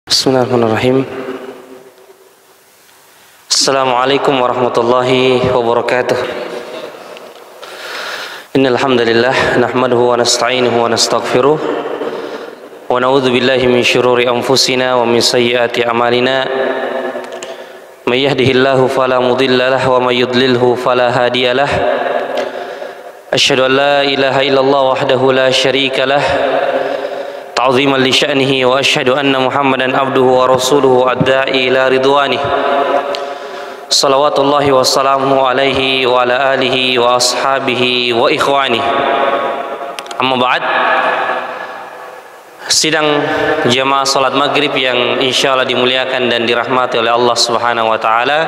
Bismillahirrahmanirrahim. Assalamualaikum warahmatullahi wabarakatuh. Innal hamdalillah nahmaduhu wa nasta'inuhu wa nastaghfiruh wa na'udzu billahi min syururi anfusina wa min sayyiati a'malina. May yahdihillahu fala mudilla lahu wa may yudlilhu fala hadiyalah. Asyhadu an la ilaha illallah wahdahu la syarika lah ta'ziman li sya'nihi wa asyhadu anna Muhammadan abduhu wa rasuluhu ad-da'i ila ridwanih. Salawatullahi wa salamuhu alaihi wa ala alihi wa ashabihi wa ikhwani. Amma ba'd. Sidang jamaah salat maghrib yang insyaallah dimuliakan dan dirahmati oleh Allah Subhanahu wa taala.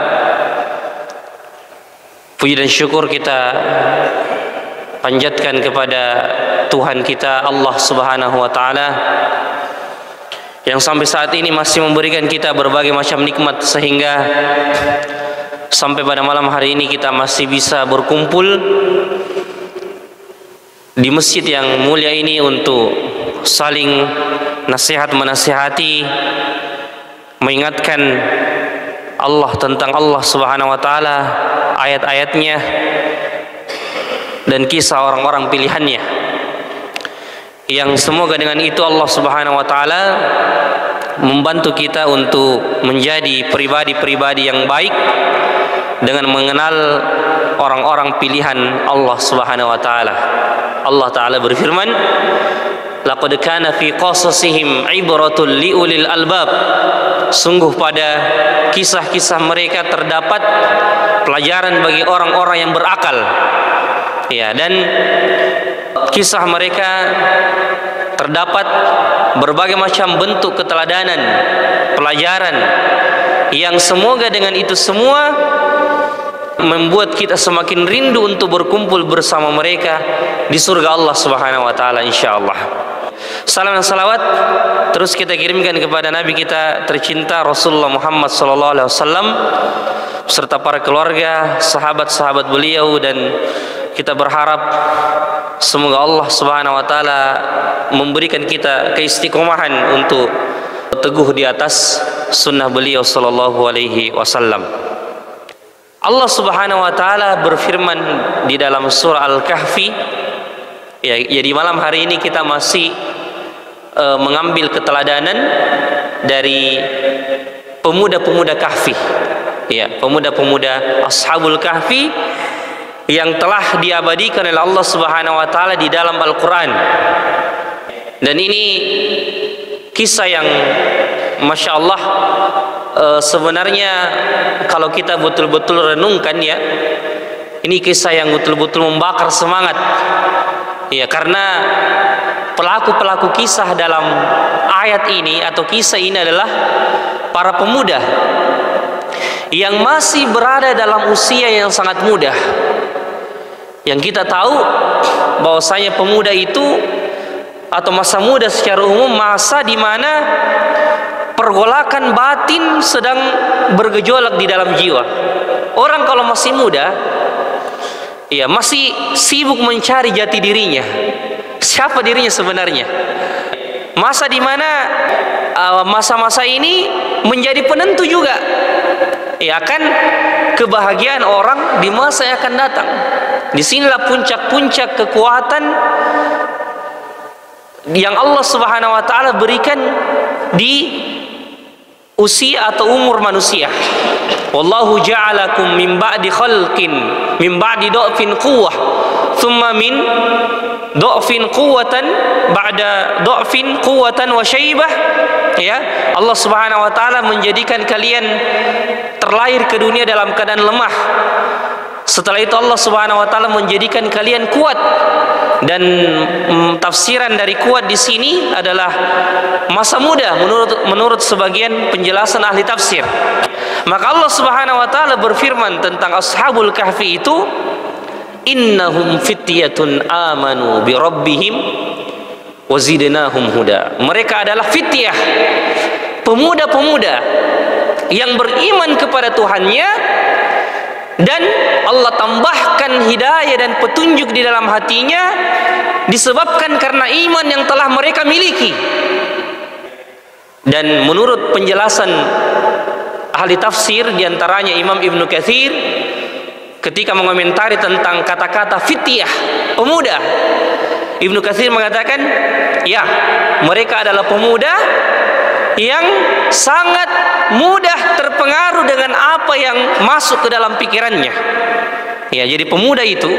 Puji dan syukur kita panjatkan kepada Tuhan kita Allah Subhanahu wa taala yang sampai saat ini masih memberikan kita berbagai macam nikmat, sehingga sampai pada malam hari ini kita masih bisa berkumpul di masjid yang mulia ini untuk saling nasihat menasihati, mengingatkan Allah tentang Allah Subhanahu wa taala, ayat-ayatnya dan kisah orang-orang pilihannya, yang semoga dengan itu Allah Subhanahu wa taala membantu kita untuk menjadi pribadi-pribadi yang baik dengan mengenal orang-orang pilihan Allah Subhanahu wa taala. Allah taala berfirman, laqad kana fi qasasihim ibratul liulil albab. Sungguh pada kisah-kisah mereka terdapat pelajaran bagi orang-orang yang berakal. Ya, dan kisah mereka terdapat berbagai macam bentuk keteladanan, pelajaran yang semoga dengan itu semua membuat kita semakin rindu untuk berkumpul bersama mereka di surga Allah Subhanahu wa taala insyaallah. Salam dan salawat terus kita kirimkan kepada Nabi kita tercinta Rasulullah Muhammad sallallahu alaihi wasallam serta para keluarga, sahabat-sahabat beliau, dan kita berharap semoga Allah Subhanahu wa taala memberikan kita keistiqomahan untuk teguh di atas sunnah beliau sallallahu alaihi wasallam. Allah Subhanahu wa taala berfirman di dalam surah Al-Kahfi. Ya, di malam hari ini kita masih mengambil keteladanan dari pemuda-pemuda Kahfi. Ya, pemuda-pemuda Ashabul Kahfi yang telah diabadikan oleh Allah Subhanahu wa taala di dalam Al-Qur'an. Dan ini kisah yang Masya Allah, sebenarnya kalau kita betul-betul renungkan, ya, ini kisah yang betul-betul membakar semangat. Ya, karena pelaku-pelaku kisah dalam ayat ini atau kisah ini adalah para pemuda yang masih berada dalam usia yang sangat muda. Yang kita tahu bahwasanya pemuda itu atau masa muda secara umum masa di mana pergolakan batin sedang bergejolak di dalam jiwa. Orang kalau masih muda, ya, masih sibuk mencari jati dirinya. Siapa dirinya sebenarnya? Masa di mana masa-masa ini menjadi penentu juga, ya, akan kebahagiaan orang di masa yang akan datang. Disinilah puncak-puncak kekuatan yang Allah Subhanahu wa taala berikan di usia atau umur manusia. Wallahu ja'alakum min ba'di khalqin min ba'di dha'fin quwwah thumma min dha'fin quwwatan ba'da dha'fin quwwatan wa syaibah. Ya, Allah Subhanahu wa taala menjadikan kalian terlahir ke dunia dalam keadaan lemah. Setelah itu Allah Subhanahu wa taala menjadikan kalian kuat. Dan tafsiran dari kuat di sini adalah masa muda menurut sebagian penjelasan ahli tafsir. Maka Allah Subhanahu wa taala berfirman tentang Ashabul Kahfi itu, innahum fityatun amanu bi rabbihim wa zidnahum huda. Mereka adalah fityah, pemuda-pemuda yang beriman kepada Tuhannya dan Allah tambahkan hidayah dan petunjuk di dalam hatinya disebabkan karena iman yang telah mereka miliki. Dan menurut penjelasan ahli tafsir, diantaranya Imam Ibnu Katsir, ketika mengomentari tentang kata-kata fityah, pemuda, Ibnu Katsir mengatakan, ya, mereka adalah pemuda yang sangat mudah terpengaruh dengan apa yang masuk ke dalam pikirannya. Ya, jadi pemuda itu,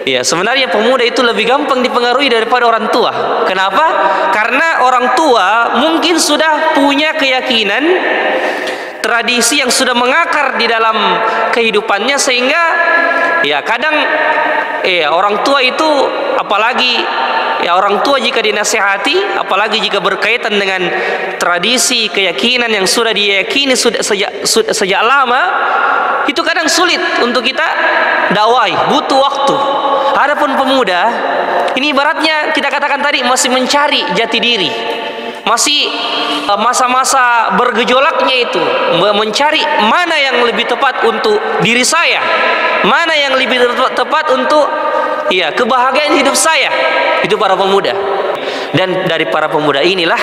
ya, sebenarnya pemuda itu lebih gampang dipengaruhi daripada orang tua. Kenapa? Karena orang tua mungkin sudah punya keyakinan, tradisi yang sudah mengakar di dalam kehidupannya, sehingga ya kadang orang tua itu, apalagi ya orang tua jika dinasihati, apalagi jika berkaitan dengan tradisi keyakinan yang sudah diyakini sejak lama, itu kadang sulit untuk kita dakwai, butuh waktu. Adapun pemuda ini ibaratnya kita katakan tadi masih mencari jati diri, masih masa-masa bergejolaknya itu, mencari mana yang lebih tepat untuk diri saya, mana yang lebih tepat untuk ya kebahagiaan hidup saya. Itu para pemuda. Dan dari para pemuda inilah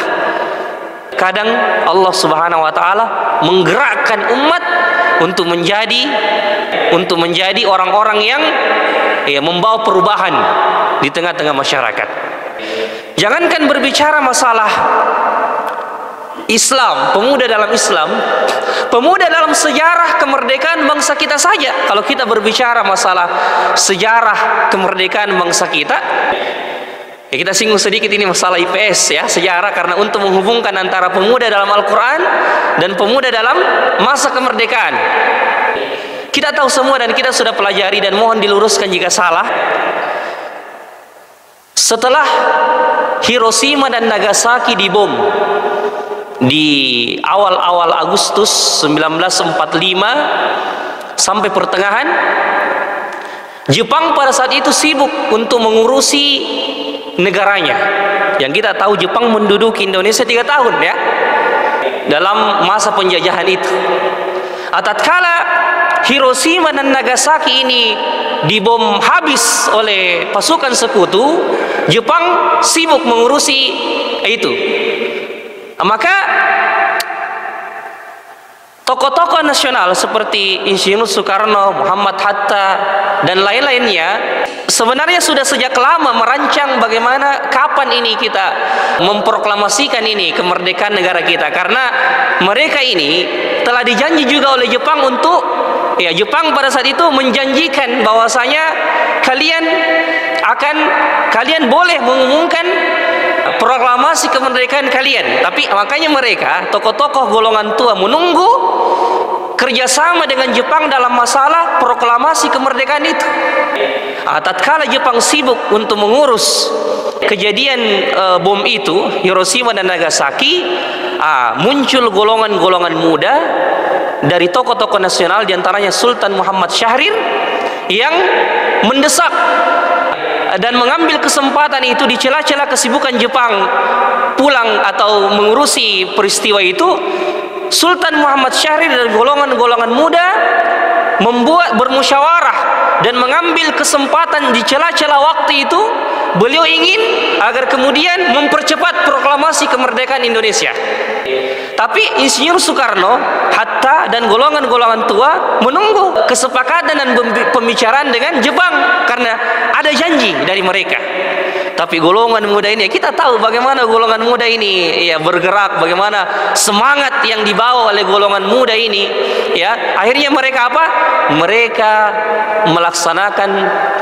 kadang Allah Subhanahu wa taala menggerakkan umat untuk menjadi orang-orang yang ya membawa perubahan di tengah-tengah masyarakat. Jangankan berbicara masalah Islam, pemuda dalam Islam, pemuda dalam sejarah kemerdekaan bangsa kita saja. Kalau kita berbicara masalah sejarah kemerdekaan bangsa kita, ya kita singgung sedikit ini masalah IPS ya, sejarah, karena untuk menghubungkan antara pemuda dalam Al-Quran dan pemuda dalam masa kemerdekaan. Kita tahu semua dan kita sudah pelajari, dan mohon diluruskan jika salah. Setelah Hiroshima dan Nagasaki dibom di awal-awal Agustus 1945 sampai pertengahan, Jepang pada saat itu sibuk untuk mengurusi negaranya. Yang kita tahu Jepang menduduki Indonesia 3 tahun ya, dalam masa penjajahan itu. Tatkala Hiroshima dan Nagasaki ini dibom habis oleh pasukan sekutu, Jepang sibuk mengurusi itu. Maka tokoh-tokoh nasional seperti Insinyur Soekarno, Muhammad Hatta, dan lain-lainnya sebenarnya sudah sejak lama merancang bagaimana kapan ini kita memproklamasikan ini kemerdekaan negara kita, karena mereka ini telah dijanji juga oleh Jepang untuk Jepang pada saat itu menjanjikan bahwasanya kalian boleh mengumumkan proklamasi kemerdekaan kalian. Tapi makanya mereka tokoh-tokoh golongan tua menunggu kerjasama dengan Jepang dalam masalah proklamasi kemerdekaan itu. Tatkala Jepang sibuk untuk mengurus kejadian bom itu, Hiroshima dan Nagasaki, muncul golongan-golongan muda dari tokoh-tokoh nasional, diantaranya Sultan Muhammad Syahrir, yang mendesak dan mengambil kesempatan itu di celah-celah kesibukan Jepang pulang atau mengurusi peristiwa itu. Sultan Muhammad Syahrir dan golongan-golongan muda bermusyawarah dan mengambil kesempatan di celah-celah waktu itu. Beliau ingin agar kemudian mempercepat proklamasi kemerdekaan Indonesia. Tapi Insinyur Soekarno, Hatta, dan golongan-golongan tua menunggu kesepakatan dan pembicaraan dengan Jepang karena ada janji dari mereka. Tapi golongan muda ini, kita tahu bagaimana golongan muda ini ya bergerak, bagaimana semangat yang dibawa oleh golongan muda ini ya. Akhirnya mereka apa? Mereka melaksanakan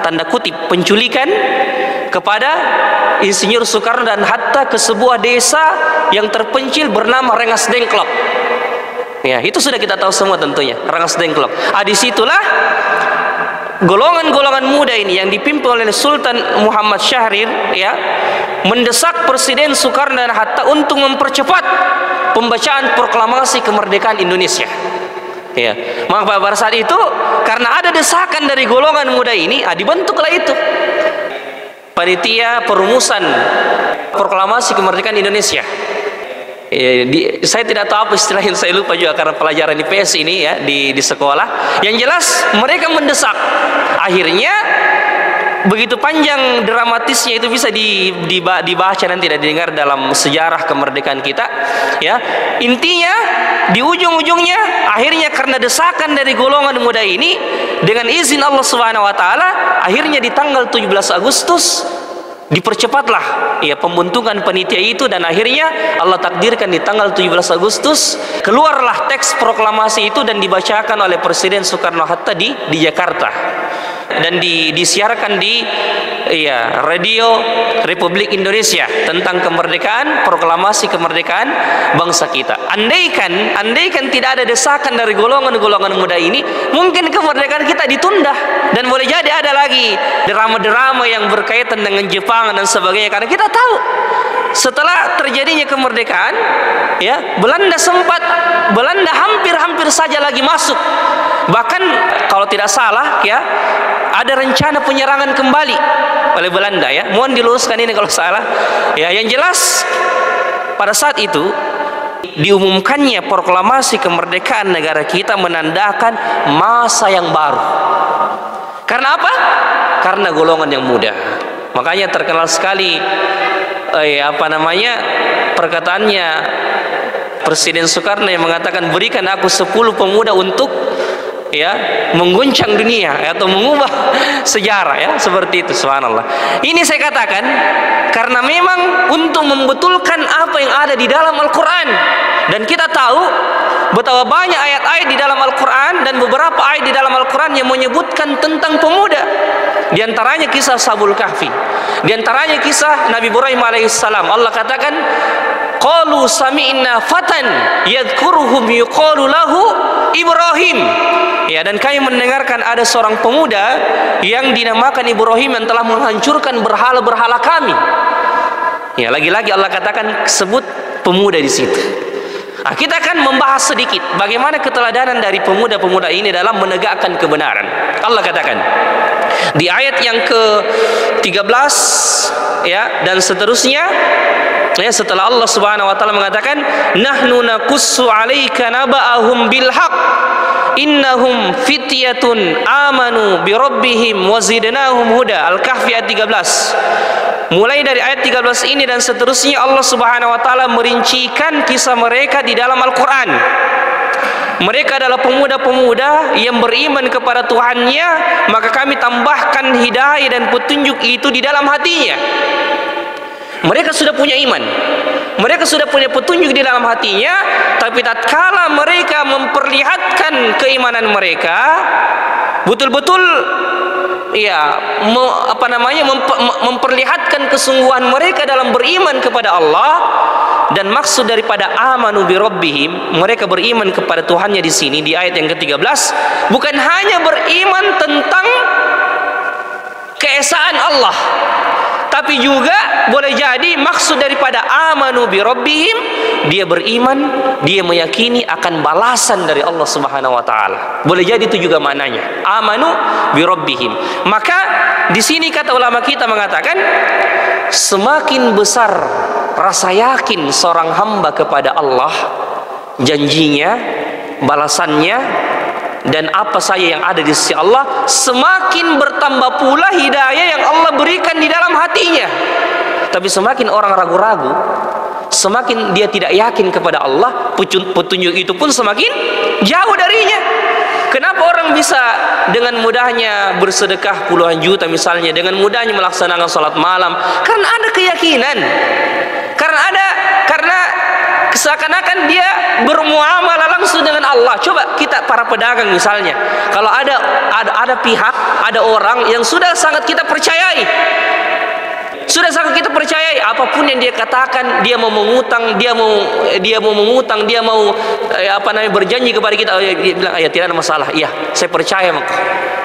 tanda kutip penculikan kepada Insinyur Soekarno dan Hatta ke sebuah desa yang terpencil bernama Rengas Dengklok. Ya, itu sudah kita tahu semua tentunya, Rengas Dengklok. Disitulah golongan-golongan muda ini yang dipimpin oleh Sultan Muhammad Syahrir ya mendesak Presiden Soekarno dan Hatta untuk mempercepat pembacaan proklamasi kemerdekaan Indonesia. Ya, maka pada saat itu karena ada desakan dari golongan muda ini, dibentuklah itu panitia perumusan proklamasi kemerdekaan Indonesia. Saya tidak tahu apa istilahnya, saya lupa juga karena pelajaran IPS ini ya di sekolah. Yang jelas mereka mendesak. Akhirnya begitu panjang dramatisnya itu bisa dibaca nanti dan didengar dalam sejarah kemerdekaan kita ya. Intinya di ujung-ujungnya akhirnya karena desakan dari golongan muda ini, dengan izin Allah Subhanahu wa taala, akhirnya di tanggal 17 Agustus dipercepatlah ya pembentukan panitia itu, dan akhirnya Allah takdirkan di tanggal 17 Agustus keluarlah teks proklamasi itu dan dibacakan oleh Presiden Soekarno-Hatta di Jakarta, dan disiarkan di radio Republik Indonesia tentang kemerdekaan, proklamasi kemerdekaan bangsa kita. Andaikan tidak ada desakan dari golongan-golongan muda ini, mungkin kemerdekaan kita ditunda, dan boleh jadi ada lagi drama-drama yang berkaitan dengan Jepang dan sebagainya. Karena kita tahu setelah terjadinya kemerdekaan ya, Belanda hampir saja lagi masuk. Bahkan kalau tidak salah ya, ada rencana penyerangan kembali oleh Belanda ya. Mohon diluruskan ini kalau salah. Ya, yang jelas pada saat itu diumumkannya proklamasi kemerdekaan negara kita menandakan masa yang baru. Karena apa? Karena golongan yang muda. Makanya terkenal sekali perkataannya Presiden Soekarno yang mengatakan, berikan aku 10 pemuda untuk ya mengguncang dunia atau mengubah sejarah ya, seperti itu. Subhanallah. Ini saya katakan karena memang untuk membetulkan apa yang ada di dalam Al-Quran, dan kita tahu betapa banyak ayat-ayat di dalam Al-Quran dan beberapa ayat di dalam Al-Quran yang menyebutkan tentang pemuda. Di antaranya kisah Ashabul Kahfi, di antaranya kisah Nabi Ibrahim alaihissalam. Allah katakan, qalu sami'na fatan yadhkuruhum yuqalu lahu Ibrahim. Ya, dan kami mendengarkan ada seorang pemuda yang dinamakan Ibrahim yang telah menghancurkan berhala-berhala kami. Ya, lagi-lagi Allah katakan sebut pemuda di situ. Nah, kita akan membahas sedikit bagaimana keteladanan dari pemuda-pemuda ini dalam menegakkan kebenaran. Allah katakan di ayat yang ke-13 ya dan seterusnya ya, setelah Allah Subhanahu wa taala mengatakan nahnu naqussu 'alaika naba'ahum bil haqq innahum fityatun amanu bi rabbihim wa zidnahum huda. Al-Kahfi ayat 13. Mulai dari ayat 13 ini dan seterusnya Allah Subhanahu wa taala merincikan kisah mereka di dalam Al-Qur'an. Mereka adalah pemuda-pemuda yang beriman kepada Tuhannya, maka kami tambahkan hidayah dan petunjuk itu di dalam hatinya. Mereka sudah punya iman, mereka sudah punya petunjuk di dalam hatinya, tapi tatkala mereka memperlihatkan keimanan mereka, betul-betul ya memperlihatkan kesungguhan mereka dalam beriman kepada Allah. Dan maksud daripada amanu bi rabbihim, mereka beriman kepada Tuhannya di sini di ayat yang ke-13, bukan hanya beriman tentang keesaan Allah, tapi juga boleh jadi maksud daripada amanu bi rabbihim, dia beriman, dia meyakini akan balasan dari Allah Subhanahu wa taala. Boleh jadi itu juga maknanya amanu bi rabbihim. Maka di sini kata ulama kita mengatakan, semakin besar rasa yakin seorang hamba kepada Allah, janjinya, balasannya, dan apa saja yang ada di sisi Allah, semakin bertambah pula hidayah yang Allah berikan di dalam hatinya. Tapi semakin orang ragu-ragu, semakin dia tidak yakin kepada Allah, petunjuk itu pun semakin jauh darinya. Kenapa orang bisa dengan mudahnya bersedekah puluhan juta misalnya, dengan mudahnya melaksanakan sholat malam? Karena ada keyakinan, karena seakan-akan dia bermuamalah langsung dengan Allah. Coba kita para pedagang misalnya, kalau ada pihak, ada orang yang sudah sangat kita percayai, apapun yang dia katakan, dia mau mengutang, dia mau berjanji kepada kita, dia bilang ya tidak ada masalah, iya saya percaya.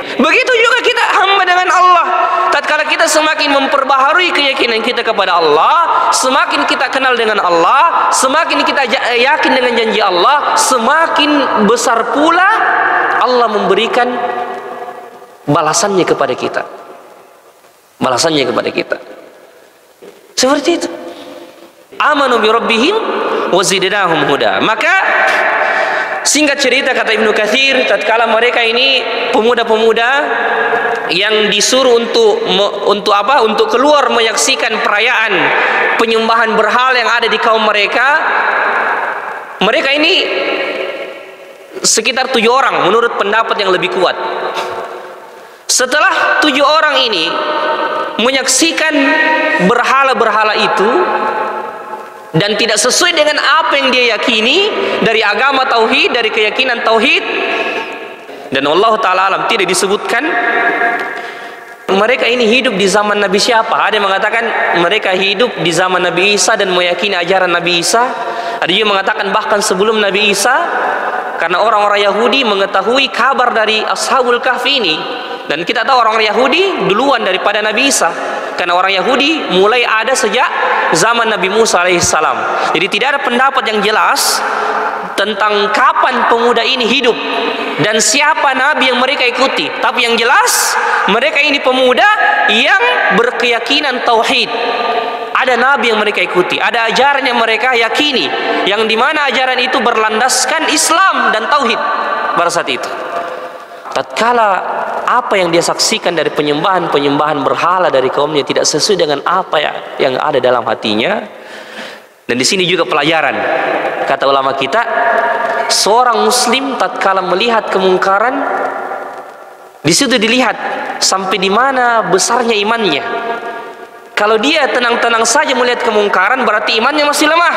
Begitu juga kita hamba dengan Allah. Tatkala kita semakin memperbaharui keyakinan kita kepada Allah, semakin kita kenal dengan Allah, semakin kita yakin dengan janji Allah, semakin besar pula Allah memberikan balasannya kepada kita. Seperti itu. Amanu bi rabbihim wa zidnahum huda. Maka singkat cerita kata Ibnu Katsir, tatkala mereka ini pemuda-pemuda yang disuruh untuk apa? Untuk keluar menyaksikan perayaan penyembahan berhala yang ada di kaum mereka. Mereka ini sekitar 7 orang menurut pendapat yang lebih kuat. Setelah 7 orang ini menyaksikan berhala-berhala itu dan tidak sesuai dengan apa yang dia yakini dari agama tauhid, dari keyakinan tauhid, dan Allah Ta'ala alam tidak disebutkan mereka ini hidup di zaman Nabi siapa. Ada yang mengatakan mereka hidup di zaman Nabi Isa dan meyakini ajaran Nabi Isa. Ada juga yang mengatakan bahkan sebelum Nabi Isa, karena orang-orang Yahudi mengetahui kabar dari Ashabul Kahfi ini. Dan kita tahu orang-orang Yahudi duluan daripada Nabi Isa, karena orang Yahudi mulai ada sejak zaman Nabi Musa alaihissalam. Jadi tidak ada pendapat yang jelas tentang kapan pemuda ini hidup dan siapa nabi yang mereka ikuti. Tapi yang jelas mereka ini pemuda yang berkeyakinan tauhid. Ada nabi yang mereka ikuti, ada ajaran yang mereka yakini, yang dimana ajaran itu berlandaskan Islam dan tauhid pada saat itu. Tatkala apa yang dia saksikan dari penyembahan berhala dari kaumnya tidak sesuai dengan apa yang ada dalam hatinya. Dan di sini juga pelajaran, kata ulama kita, seorang muslim tatkala melihat kemungkaran, di situ dilihat sampai di mana besarnya imannya. Kalau dia tenang-tenang saja melihat kemungkaran, berarti imannya masih lemah.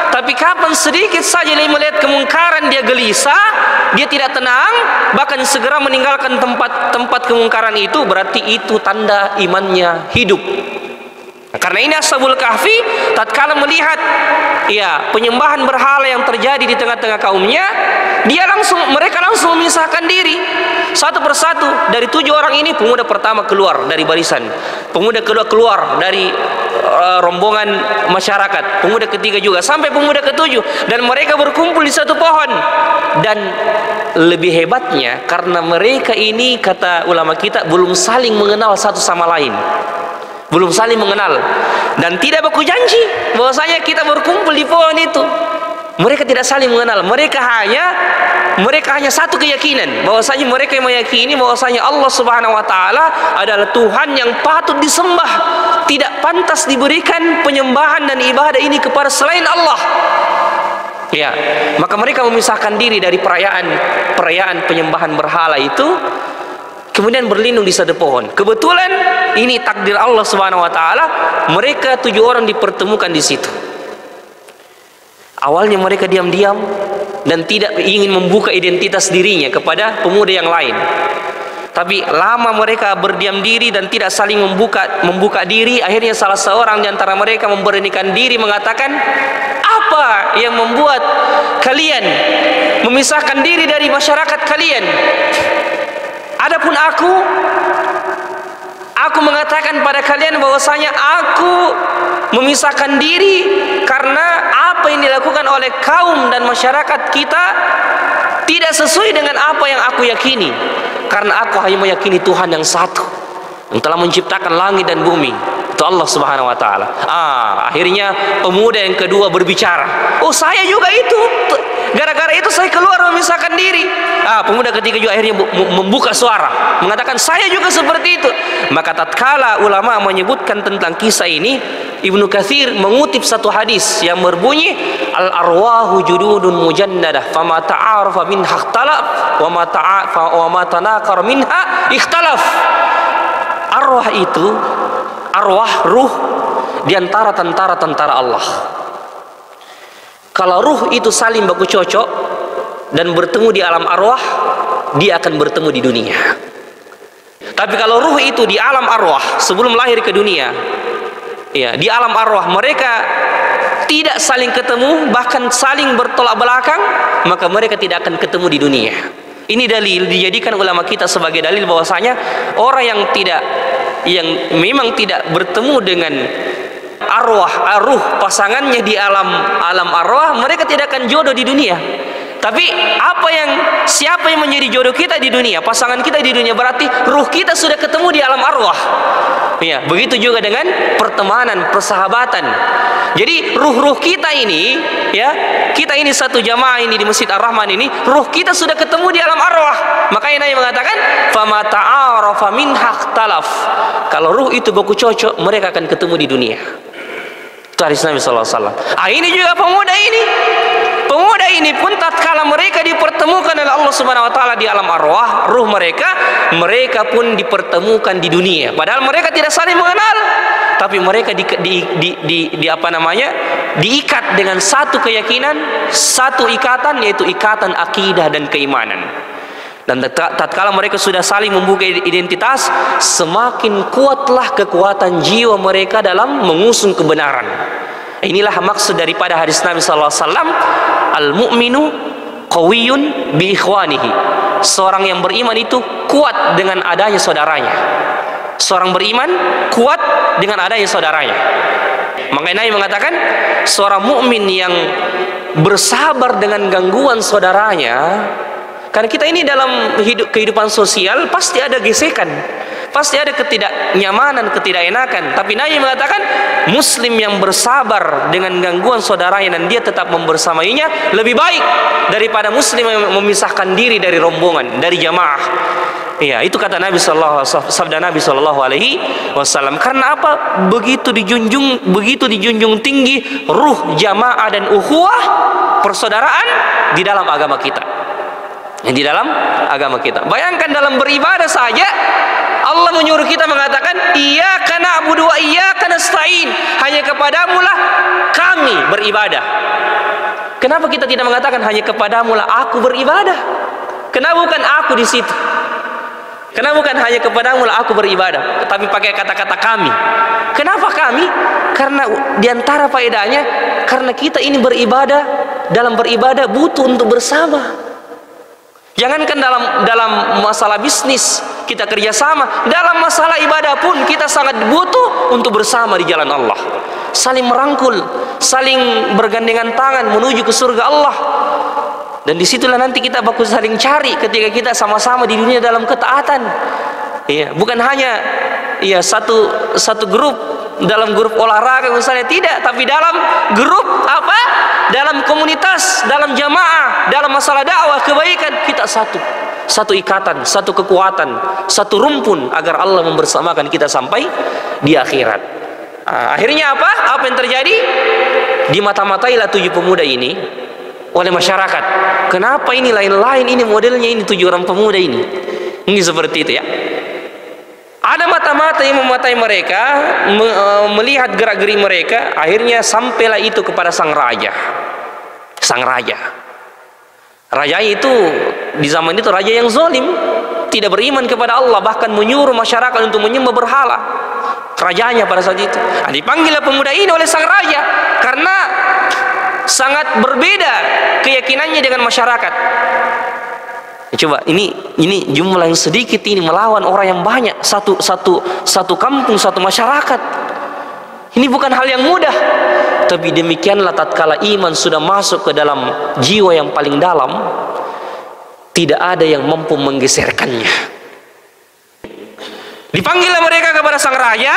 Tapi kapan sedikit saja dia melihat kemungkaran, dia gelisah, dia tidak tenang, bahkan segera meninggalkan tempat kemungkaran itu, berarti itu tanda imannya hidup. Karena ini Ashabul Kahfi tatkala melihat penyembahan berhala yang terjadi di tengah-tengah kaumnya, mereka langsung memisahkan diri satu persatu. Dari 7 orang ini, pemuda pertama keluar dari barisan, pemuda kedua keluar dari rombongan masyarakat, pemuda ketiga juga, sampai pemuda ketujuh, dan mereka berkumpul di satu pohon. Dan lebih hebatnya, karena mereka ini kata ulama kita belum saling mengenal satu sama lain, belum saling mengenal, dan tidak baku janji bahwasanya kita berkumpul di pohon itu. Mereka tidak saling mengenal. Mereka hanya satu keyakinan, bahwasanya mereka meyakini bahwasanya Allah Subhanahu wa taala adalah Tuhan yang patut disembah. Tidak pantas diberikan penyembahan dan ibadah ini kepada selain Allah. Maka mereka memisahkan diri dari perayaan penyembahan berhala itu, kemudian berlindung di satu pohon. Kebetulan ini takdir Allah Subhanahu wa taala, mereka 7 orang dipertemukan di situ. Awalnya mereka diam-diam dan tidak ingin membuka identitas dirinya kepada pemuda yang lain. Tapi lama mereka berdiam diri dan tidak saling membuka diri. Akhirnya salah seorang di antara mereka memberanikan diri mengatakan, "Apa yang membuat kalian memisahkan diri dari masyarakat kalian? Adapun aku mengatakan pada kalian bahwasanya aku memisahkan diri karena apa yang dilakukan oleh kaum dan masyarakat kita tidak sesuai dengan apa yang aku yakini. Karena aku hanya meyakini Tuhan yang satu yang telah menciptakan langit dan bumi, itu Allah Subhanahu wa taala." Akhirnya pemuda yang kedua berbicara, "Oh, saya juga itu. Gara-gara itu saya keluar memisahkan diri." Pemuda ketiga juga akhirnya membuka suara, mengatakan, "Saya juga seperti itu." Maka tatkala ulama menyebutkan tentang kisah ini, Ibnu Katsir mengutip satu hadis yang berbunyi, "Al-arwahu jududun mujannadah, fama ta'arafa minha ikhtalaf, wa ma tanakar minha ikhtalaf." Arwah ruh di antara tentara Allah. Kalau ruh itu saling baku cocok dan bertemu di alam arwah, dia akan bertemu di dunia. Tapi kalau ruh itu di alam arwah sebelum lahir ke dunia, di alam arwah mereka tidak saling ketemu, bahkan saling bertolak belakang, maka mereka tidak akan ketemu di dunia. Ini dalil dijadikan ulama kita sebagai dalil bahwasanya orang yang memang tidak bertemu dengan ruh pasangannya di alam arwah, mereka tidak akan jodoh di dunia. Tapi siapa yang menjadi jodoh kita di dunia, pasangan kita di dunia, berarti ruh kita sudah ketemu di alam arwah. Ya, begitu juga dengan pertemanan, persahabatan. Jadi ruh-ruh kita ini, ya, kita ini satu jamaah ini di Masjid Ar-Rahman ini, ruh kita sudah ketemu di alam arwah. Makanya Nabi mengatakan, "Fama ta'arafa minha ikhtalaf." Kalau ruh itu baku cocok, mereka akan ketemu di dunia. Itu hadis Nabi sallallahu alaihi wasallam. Ini juga pemuda ini pun tatkala mereka dipertemukan oleh Allah Subhanahu wa taala di alam arwah, ruh mereka pun dipertemukan di dunia. Padahal mereka tidak saling mengenal, tapi mereka diikat dengan satu keyakinan, satu ikatan, yaitu ikatan akidah dan keimanan. Dan tatkala mereka sudah saling membuka identitas, semakin kuatlah kekuatan jiwa mereka dalam mengusung kebenaran. Inilah maksud daripada hadis Nabi sallallahu alaihi wasallam, al-mu'minu qawiyyun bi ikhwanihi. Seorang yang beriman itu kuat dengan adanya saudaranya. Seorang beriman kuat dengan adanya saudaranya. Makanya Nabi mengatakan, seorang mukmin yang bersabar dengan gangguan saudaranya, karena kita ini dalam kehidupan sosial pasti ada gesekan, pasti ada ketidaknyamanan, ketidakenakan. Tapi Nabi mengatakan, muslim yang bersabar dengan gangguan saudaranya dan dia tetap membersamainya lebih baik daripada muslim yang memisahkan diri dari rombongan, dari jamaah. Ya, itu kata Nabi sabda Nabi sallallahu alaihi wasallam. Karena apa? Begitu dijunjung tinggi ruh jamaah dan ukhuwah, persaudaraan di dalam agama kita. Di dalam agama kita. Bayangkan dalam beribadah saja Allah menyuruh kita mengatakan, iyyaka na'budu wa iyyaka nasta'in. Hanya kepadamulah kami beribadah. Kenapa kita tidak mengatakan hanya kepadamulah aku beribadah? Kenapa bukan aku di situ? Kenapa bukan hanya kepadamulah aku beribadah, tetapi pakai kata-kata kami? Kenapa kami? Karena diantara faedahnya, karena kita ini beribadah, dalam beribadah butuh untuk bersama. Jangankan dalam masalah bisnis kita kerjasama, dalam masalah ibadah pun kita sangat butuh untuk bersama di jalan Allah, saling merangkul, saling bergandengan tangan menuju ke surga Allah. Dan disitulah nanti kita baku saling cari ketika kita sama-sama di dunia dalam ketaatan. Ya, bukan hanya satu grup, dalam grup olahraga misalnya, tidak, tapi dalam grup apa? Dalam komunitas, dalam jamaah, dalam masalah dakwah kebaikan, kita satu ikatan, satu kekuatan, satu rumpun agar Allah membersamakan kita sampai di akhirat. Akhirnya apa? Apa yang terjadi? Dimata-matailah 7 pemuda ini oleh masyarakat. Kenapa ini lain-lain, ini modelnya, ini 7 orang pemuda ini? Ini seperti itu ya. Ada mata-mata yang mematai mereka, melihat gerak-geri mereka. Akhirnya sampailah itu kepada sang raja. Sang raja. Raja itu di zaman itu raja yang zalim, tidak beriman kepada Allah, bahkan menyuruh masyarakat untuk menyembah berhala. Rajanya pada saat itu. Dipanggillah pemuda ini oleh sang raja karena sangat berbeda keyakinannya dengan masyarakat. Coba ini jumlah yang sedikit ini melawan orang yang banyak, satu kampung, satu masyarakat. Ini bukan hal yang mudah. Tapi demikianlah tatkala iman sudah masuk ke dalam jiwa yang paling dalam, tidak ada yang mampu menggeserkannya. Dipanggillah mereka kepada sang raja,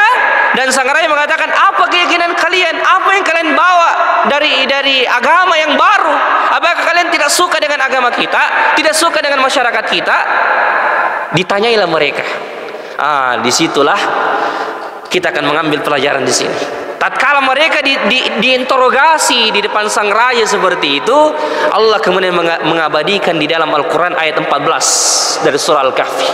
dan sang raja mengatakan, apa keyakinan kalian? Apa yang kalian bawa dari agama yang baru? Apakah kalian tidak suka dengan agama kita? Tidak suka dengan masyarakat kita? Ditanyailah mereka. Disitulah kita akan mengambil pelajaran di sini. Tatkala mereka diinterogasi di depan sang raja seperti itu, Allah kemudian mengabadikan di dalam Al-Quran ayat 14 dari surah Al-Kahfi.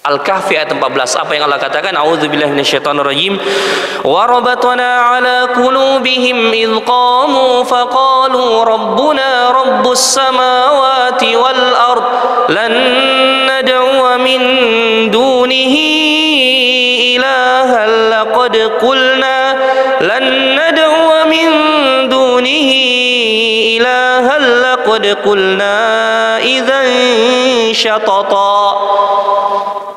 Al-Kahfi ayat 14, apa yang Allah katakan? A'udzubillahi minasyaitonirrajim. Wa rabatna 'ala qulubihim idh qamu faqalu rabbuna rabbus samawati wal ard lan nad'u min dunihi ilahan laqad qulna lan nad'u min dunihi ilahan laqad qulna idzan syatata.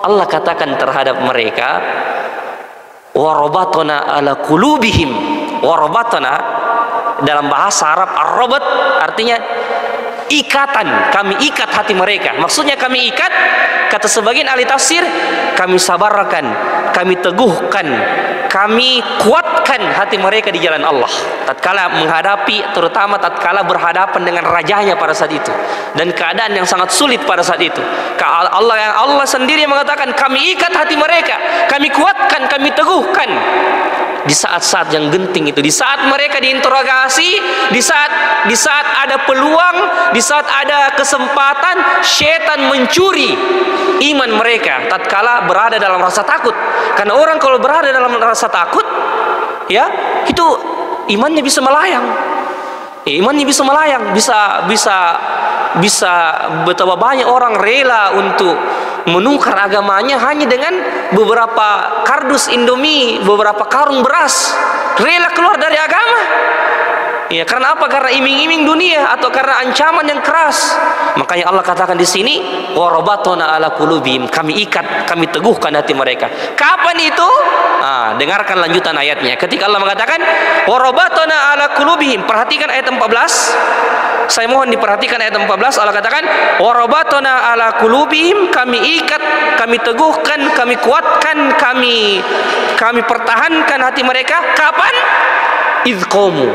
Allah katakan terhadap mereka, warabatna ala qulubihim. Warabatna, dalam bahasa Arab ar-rabat artinya ikatan, kami ikat hati mereka. Maksudnya kami ikat, kata sebagian ahli tafsir, kami sabarkan, kami teguhkan, kami kuatkan hati mereka di jalan Allah tatkala menghadapi, terutama tatkala berhadapan dengan rajanya pada saat itu dan keadaan yang sangat sulit pada saat itu. Allah sendiri mengatakan kami ikat hati mereka, kami kuatkan, kami teguhkan di saat-saat yang genting itu, di saat mereka diinterogasi, di saat ada peluang, di saat ada kesempatan, syaitan mencuri iman mereka tatkala berada dalam rasa takut. Karena orang kalau berada dalam rasa takut, ya, itu imannya bisa melayang. Imannya bisa melayang, bisa betapa banyak orang rela untuk menukar agamanya hanya dengan beberapa kardus Indomie, beberapa karung beras, rela keluar dari agama. Ya, karena apa? Karena iming-iming dunia atau karena ancaman yang keras. Makanya Allah katakan di sini, warabatna ala qulubihim, kami ikat, kami teguhkan hati mereka. Kapan itu? Dengarkan lanjutan ayatnya. Ketika Allah mengatakan warabatna ala qulubihim, perhatikan ayat 14. Saya mohon diperhatikan ayat 14. Allah katakan warabatna ala qulubihim, kami ikat, kami teguhkan, kami kuatkan, kami pertahankan hati mereka. Kapan? Idh qamu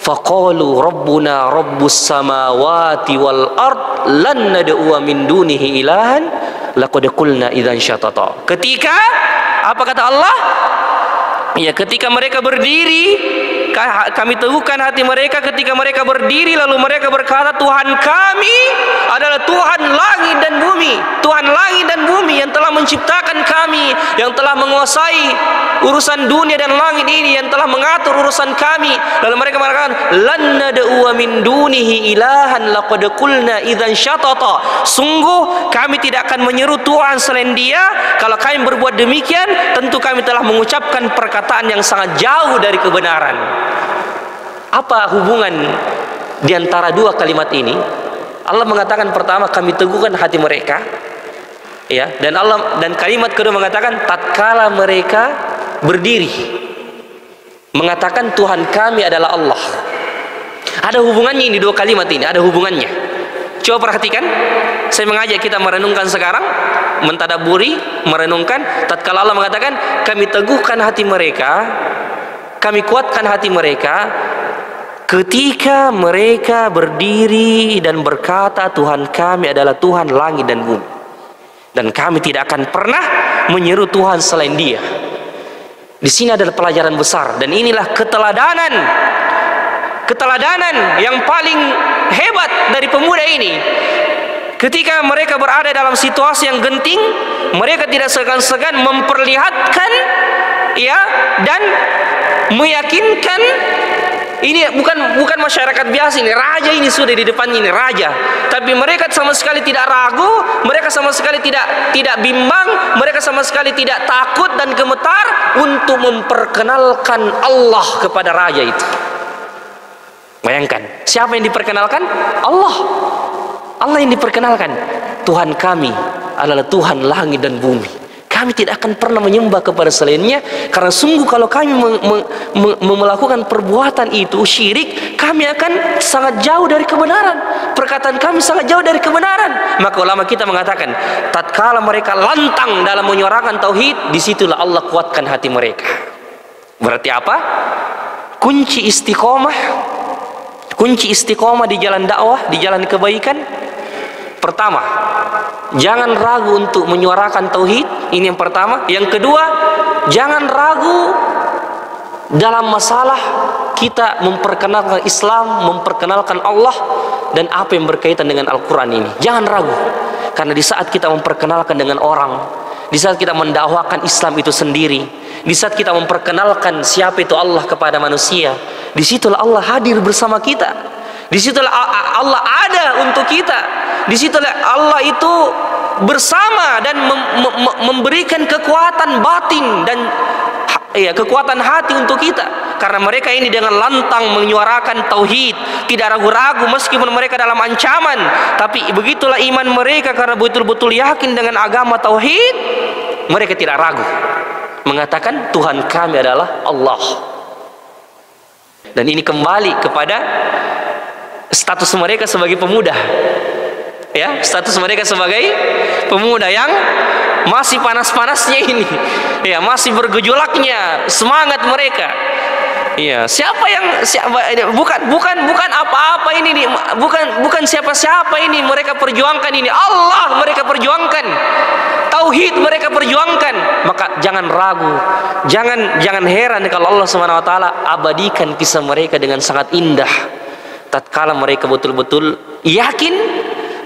faqalu rabbuna rabbus samawati wal ard lan nad'u min dunihi ilahan laqad qulna idzan syatata. Ketika apa kata Allah? Ya, ketika mereka berdiri, kami teguhkan hati mereka. Ketika mereka berdiri lalu mereka berkata, Tuhan kami adalah Tuhan langit dan bumi, Tuhan langit dan bumi yang telah menciptakan kami, yang telah menguasai urusan dunia dan langit ini, yang telah mengatur urusan kami. Lalu mereka mengatakan, lan nad'u min dunihi ilahan laqad qulna idzan syatata. Sungguh kami tidak akan menyeru Tuhan selain Dia. Kalau kami berbuat demikian, tentu kami telah mengucapkan perkataan yang sangat jauh dari kebenaran. Apa hubungan di antara dua kalimat ini? Allah mengatakan pertama kami teguhkan hati mereka, ya, dan kalimat kedua mengatakan tatkala mereka berdiri mengatakan Tuhan kami adalah Allah. Ada hubungannya ini dua kalimat ini, ada hubungannya. Coba perhatikan. Saya mengajak kita merenungkan sekarang, mentadaburi, merenungkan. Tatkala Allah mengatakan kami teguhkan hati mereka, kami kuatkan hati mereka, ketika mereka berdiri dan berkata Tuhan kami adalah Tuhan langit dan bumi, dan kami tidak akan pernah menyeru Tuhan selain Dia. Di sini adalah pelajaran besar, dan inilah keteladanan yang paling hebat dari pemuda ini. Ketika mereka berada dalam situasi yang genting, mereka tidak segan-segan memperlihatkan, ya, dan meyakinkan. Ini bukan masyarakat biasa, ini raja, ini sudah di depannya, ini raja. Tapi mereka sama sekali tidak ragu, mereka sama sekali tidak bimbang, mereka sama sekali tidak takut dan gemetar untuk memperkenalkan Allah kepada raja itu. Bayangkan, siapa yang diperkenalkan? Allah. Allah yang diperkenalkan. Tuhan kami adalah Tuhan langit dan bumi. Kami tidak akan pernah menyembah kepada selainnya, karena sungguh kalau kami melakukan perbuatan itu syirik, kami akan sangat jauh dari kebenaran. Perkataan kami sangat jauh dari kebenaran. Maka ulama kita mengatakan, tatkala mereka lantang dalam menyuarakan tauhid, disitulah Allah kuatkan hati mereka. Berarti apa? Kunci istiqomah di jalan dakwah, di jalan kebaikan. Pertama, jangan ragu untuk menyuarakan tauhid. Ini yang pertama. Yang kedua, jangan ragu dalam masalah kita memperkenalkan Islam, memperkenalkan Allah dan apa yang berkaitan dengan Al-Quran ini. Jangan ragu, karena di saat kita memperkenalkan dengan orang, di saat kita mendakwakan Islam itu sendiri, di saat kita memperkenalkan siapa itu Allah kepada manusia, disitulah Allah hadir bersama kita. Disitulah Allah ada untuk kita. Disitulah Allah itu bersama dan memberikan kekuatan batin dan kekuatan hati untuk kita. Karena mereka ini dengan lantang menyuarakan tauhid, tidak ragu-ragu meskipun mereka dalam ancaman. Tapi begitulah iman mereka, karena betul-betul yakin dengan agama tauhid, mereka tidak ragu mengatakan Tuhan kami adalah Allah. Dan ini kembali kepada status mereka sebagai pemuda. Ya, status mereka sebagai pemuda yang masih panas-panasnya ini. Ya, masih bergejolaknya semangat mereka. Iya, bukan apa-apa ini, bukan siapa-siapa ini mereka perjuangkan ini. Allah mereka perjuangkan. Tauhid mereka perjuangkan. Maka jangan ragu, jangan heran kalau Allah Subhanahu wa taala abadikan kisah mereka dengan sangat indah tatkala mereka betul-betul yakin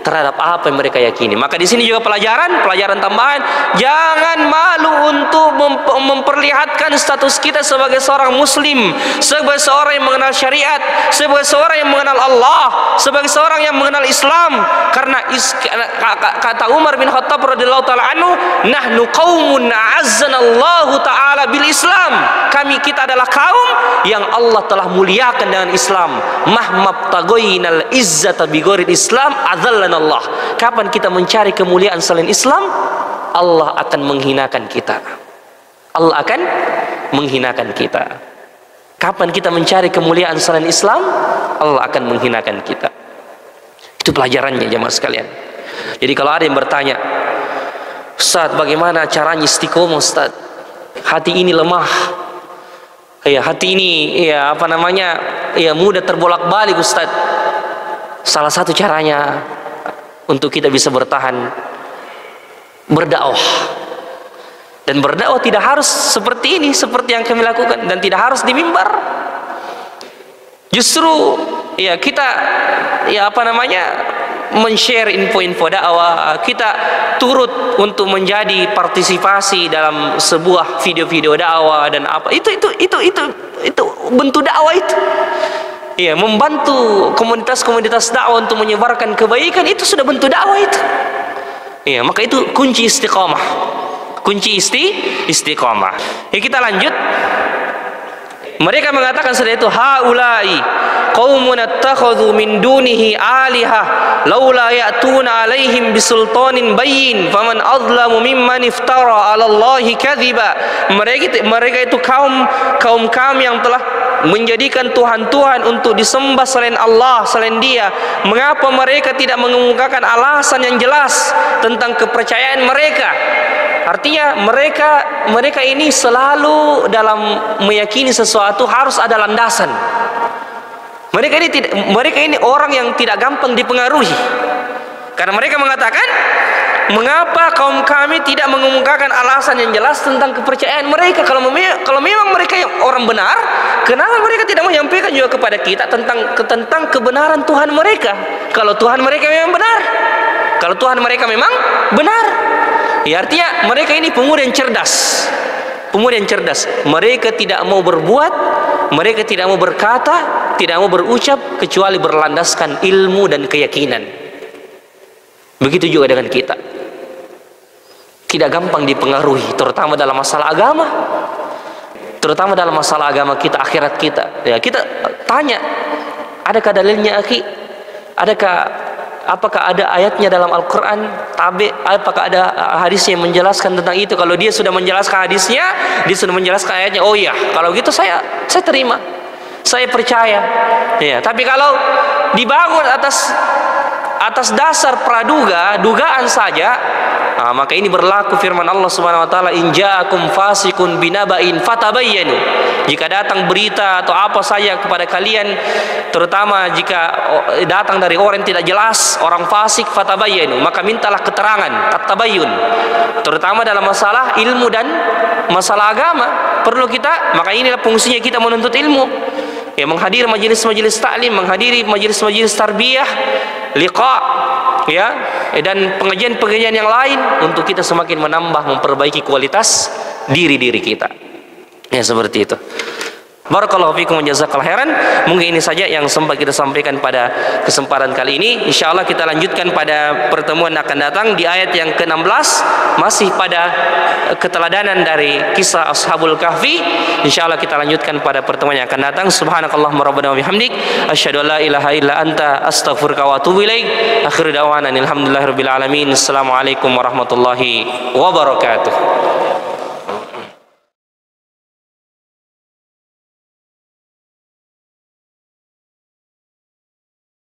terhadap apa yang mereka yakini. Maka di sini juga pelajaran tambahan, jangan malu untuk memperlihatkan status kita sebagai seorang muslim, sebagai seorang yang mengenal syariat, sebagai seorang yang mengenal Allah, sebagai seorang yang mengenal Islam. Karena kata Umar bin Khattab radhiyallahu taala anhu, nahnu qaumun a'azzanallahu taala bil Islam. Kita adalah kaum yang Allah telah muliakan dengan Islam. Mahmabtagoinal izzata bighairil Islam adzallana Allah. Kapan kita mencari kemuliaan selain Islam, Allah akan menghinakan kita. Allah akan menghinakan kita. Kapan kita mencari kemuliaan selain Islam, Allah akan menghinakan kita. Itu pelajarannya jemaah sekalian. Jadi kalau ada yang bertanya, Ustaz, bagaimana caranya istiqomah Ustaz? Hati ini lemah. Ya, hati ini mudah terbolak-balik Ustaz. Salah satu caranya untuk kita bisa bertahan, berdakwah. Dan berdakwah tidak harus seperti ini, seperti yang kami lakukan, dan tidak harus di mimbar. Justru kita men-share info-info dakwah, kita turut untuk menjadi partisipasi dalam sebuah video-video dakwah dan apa. Itu bentuk dakwah itu. Ya, membantu komunitas-komunitas dakwah untuk menyebarkan kebaikan, itu sudah bentuk dakwah itu. Ya, maka itu kunci istiqamah. Kunci istiqamah. Ya, kita lanjut. Mereka mengatakan setelah itu, haulai qaumun attakhadhu min dunihi alihah laula ya'tuna alaihim bisultanin bayyin faman adlamu mimman iftara 'ala Allahi kadhiba. Mereka itu kaum kami yang telah menjadikan Tuhan-Tuhan untuk disembah selain Allah, selain Dia. Mengapa mereka tidak mengemukakan alasan yang jelas tentang kepercayaan mereka? Artinya mereka ini selalu dalam meyakini sesuatu harus ada landasan. Mereka ini orang yang tidak gampang dipengaruhi. Karena mereka mengatakan, mengapa kaum kami tidak mengemukakan alasan yang jelas tentang kepercayaan mereka? Kalau memang mereka yang orang benar, kenapa mereka tidak menyampaikan juga kepada kita tentang kebenaran Tuhan mereka? Kalau Tuhan mereka memang benar, kalau Tuhan mereka memang benar, ya artinya mereka ini pemuda yang cerdas. Pemuda yang cerdas. Mereka tidak mau berbuat, mereka tidak mau berkata, tidak mau berucap kecuali berlandaskan ilmu dan keyakinan. Begitu juga dengan kita. Tidak gampang dipengaruhi, terutama dalam masalah agama. Terutama dalam masalah agama kita, akhirat kita. Ya, kita tanya, adakah dalilnya, akhi? Apakah ada ayatnya dalam Al-Quran? Apakah ada hadisnya yang menjelaskan tentang itu? Kalau dia sudah menjelaskan hadisnya, dia sudah menjelaskan ayatnya, oh iya, kalau gitu saya terima, saya percaya. Ya, tapi kalau dibangun atas dasar dugaan saja, maka ini berlaku firman Allah Subhanahu wa taala, in ja'akum fasiqun binaba'in fatabayyanu. Jika datang berita atau apa saja kepada kalian, terutama jika datang dari orang yang tidak jelas, orang fasik, fatabayyanu, maka mintalah keterangan, at-tabayyun. Terutama dalam masalah ilmu dan masalah agama, perlu kita, maka inilah fungsinya kita menuntut ilmu. Ya, menghadiri majelis-majelis taklim, menghadiri majelis-majelis tarbiyah, liqa, ya, dan pengajian-pengajian yang lain untuk kita semakin menambah, memperbaiki kualitas diri kita. Ya, seperti itu. Barakallahu fikum wa jazakallahu khairan. Mungkin ini saja yang sempat kita sampaikan pada kesempatan kali ini. Insyaallah kita lanjutkan pada pertemuan akan datang di ayat yang ke-16, masih pada keteladanan dari kisah Ashabul Kahfi. Insyaallah kita lanjutkan pada pertemuan yang akan datang. Subhanakallahumma rabbana wa bihamdik, asyhadu an la ilaha illa anta, astaghfiruka wa atubu ilaik. Akhiru da'wana alhamdulillahirabbil alamin. Assalamualaikum warahmatullahi wabarakatuh.